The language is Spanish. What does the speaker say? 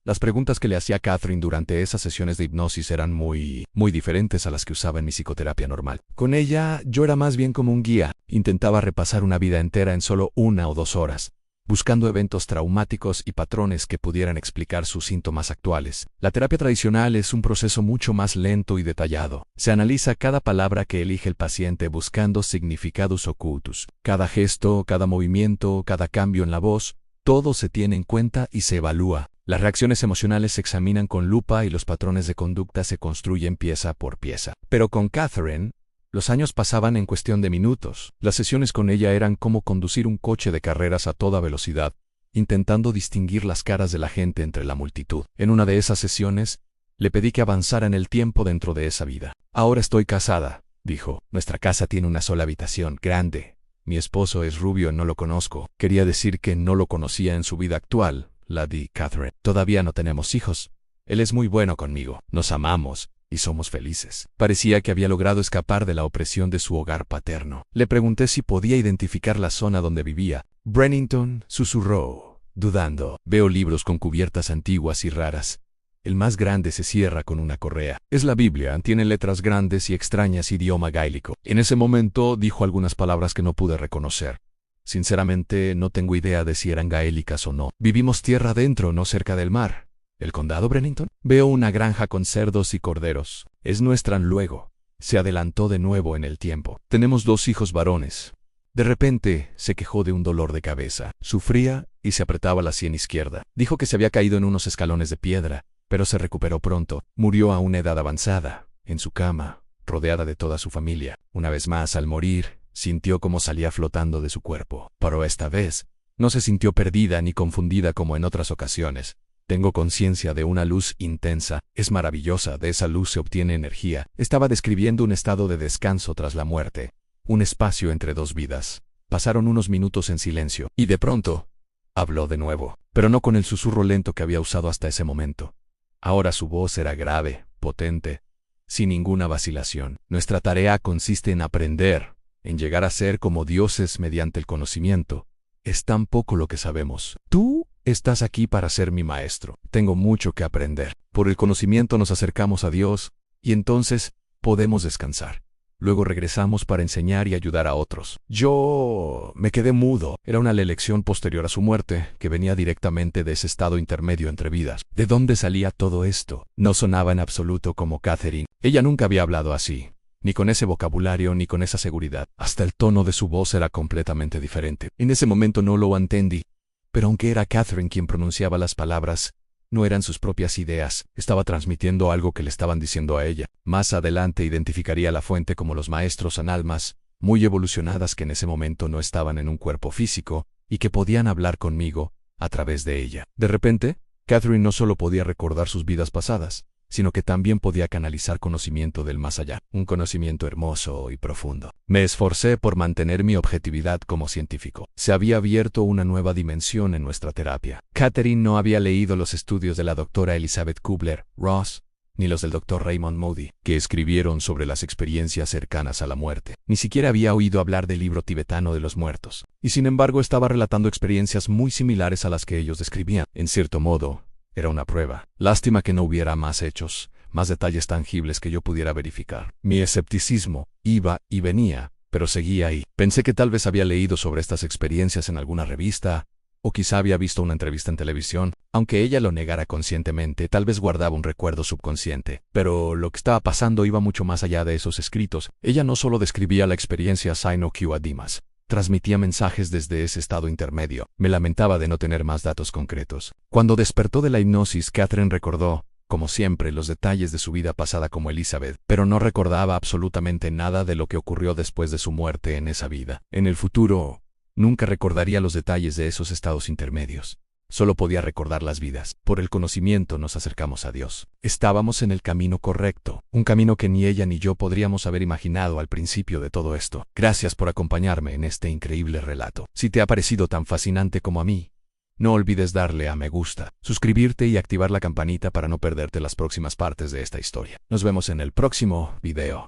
Las preguntas que le hacía Catherine durante esas sesiones de hipnosis eran muy diferentes a las que usaba en mi psicoterapia normal. Con ella, yo era más bien como un guía. Intentaba repasar una vida entera en solo 1 o 2 horas, buscando eventos traumáticos y patrones que pudieran explicar sus síntomas actuales. La terapia tradicional es un proceso mucho más lento y detallado. Se analiza cada palabra que elige el paciente buscando significados ocultos. Cada gesto, cada movimiento, cada cambio en la voz, todo se tiene en cuenta y se evalúa. Las reacciones emocionales se examinan con lupa y los patrones de conducta se construyen pieza por pieza. Pero con Catherine, los años pasaban en cuestión de minutos. Las sesiones con ella eran como conducir un coche de carreras a toda velocidad, intentando distinguir las caras de la gente entre la multitud. En una de esas sesiones, le pedí que avanzara en el tiempo dentro de esa vida. Ahora estoy casada, dijo. Nuestra casa tiene una sola habitación, grande. Mi esposo es rubio, no lo conozco. Quería decir que no lo conocía en su vida actual. La di Catherine. Todavía no tenemos hijos. Él es muy bueno conmigo. Nos amamos y somos felices. Parecía que había logrado escapar de la opresión de su hogar paterno. Le pregunté si podía identificar la zona donde vivía. Brennington susurró, dudando. Veo libros con cubiertas antiguas y raras. El más grande se cierra con una correa. Es la Biblia, tiene letras grandes y extrañas idioma gaélico. En ese momento dijo algunas palabras que no pude reconocer. Sinceramente, no tengo idea de si eran gaélicas o no. Vivimos tierra adentro, no cerca del mar. ¿El condado Brennington? Veo una granja con cerdos y corderos. Es nuestra luego. Se adelantó de nuevo en el tiempo. Tenemos 2 hijos varones. De repente, se quejó de un dolor de cabeza. Sufría y se apretaba la sien izquierda. Dijo que se había caído en unos escalones de piedra, pero se recuperó pronto. Murió a una edad avanzada, en su cama, rodeada de toda su familia. Una vez más, al morir, sintió cómo salía flotando de su cuerpo. Pero esta vez, no se sintió perdida ni confundida como en otras ocasiones. Tengo conciencia de una luz intensa. Es maravillosa, de esa luz se obtiene energía. Estaba describiendo un estado de descanso tras la muerte. Un espacio entre 2 vidas. Pasaron unos minutos en silencio, y de pronto, habló de nuevo, pero no con el susurro lento que había usado hasta ese momento. Ahora su voz era grave, potente, sin ninguna vacilación. Nuestra tarea consiste en aprender, en llegar a ser como dioses mediante el conocimiento. Es tan poco lo que sabemos. Tú estás aquí para ser mi maestro. Tengo mucho que aprender. Por el conocimiento nos acercamos a Dios, y entonces podemos descansar. Luego regresamos para enseñar y ayudar a otros. Yo me quedé mudo. Era una lección posterior a su muerte, que venía directamente de ese estado intermedio entre vidas. ¿De dónde salía todo esto? No sonaba en absoluto como Catherine. Ella nunca había hablado así, ni con ese vocabulario ni con esa seguridad. Hasta el tono de su voz era completamente diferente. En ese momento no lo entendí. Pero aunque era Catherine quien pronunciaba las palabras, no eran sus propias ideas, estaba transmitiendo algo que le estaban diciendo a ella. Más adelante identificaría la fuente como los maestros en almas, muy evolucionadas que en ese momento no estaban en un cuerpo físico, y que podían hablar conmigo a través de ella. De repente, Catherine no solo podía recordar sus vidas pasadas, sino que también podía canalizar conocimiento del más allá, un conocimiento hermoso y profundo. Me esforcé por mantener mi objetividad como científico. Se había abierto una nueva dimensión en nuestra terapia. Catherine no había leído los estudios de la doctora Elizabeth Kubler-Ross, ni los del doctor Raymond Moody, que escribieron sobre las experiencias cercanas a la muerte. Ni siquiera había oído hablar del libro tibetano de los muertos. Y sin embargo estaba relatando experiencias muy similares a las que ellos describían. En cierto modo, era una prueba. Lástima que no hubiera más hechos, más detalles tangibles que yo pudiera verificar. Mi escepticismo iba y venía, pero seguía ahí. Pensé que tal vez había leído sobre estas experiencias en alguna revista, o quizá había visto una entrevista en televisión. Aunque ella lo negara conscientemente, tal vez guardaba un recuerdo subconsciente. Pero lo que estaba pasando iba mucho más allá de esos escritos. Ella no solo describía la experiencia Sino-Q Adimas. Transmitía mensajes desde ese estado intermedio. Me lamentaba de no tener más datos concretos. Cuando despertó de la hipnosis, Catherine recordó, como siempre, los detalles de su vida pasada como Elizabeth, pero no recordaba absolutamente nada de lo que ocurrió después de su muerte en esa vida. En el futuro, nunca recordaría los detalles de esos estados intermedios. Solo podía recordar las vidas. Por el conocimiento nos acercamos a Dios. Estábamos en el camino correcto, un camino que ni ella ni yo podríamos haber imaginado al principio de todo esto. Gracias por acompañarme en este increíble relato. Si te ha parecido tan fascinante como a mí, no olvides darle a me gusta, suscribirte y activar la campanita para no perderte las próximas partes de esta historia. Nos vemos en el próximo video.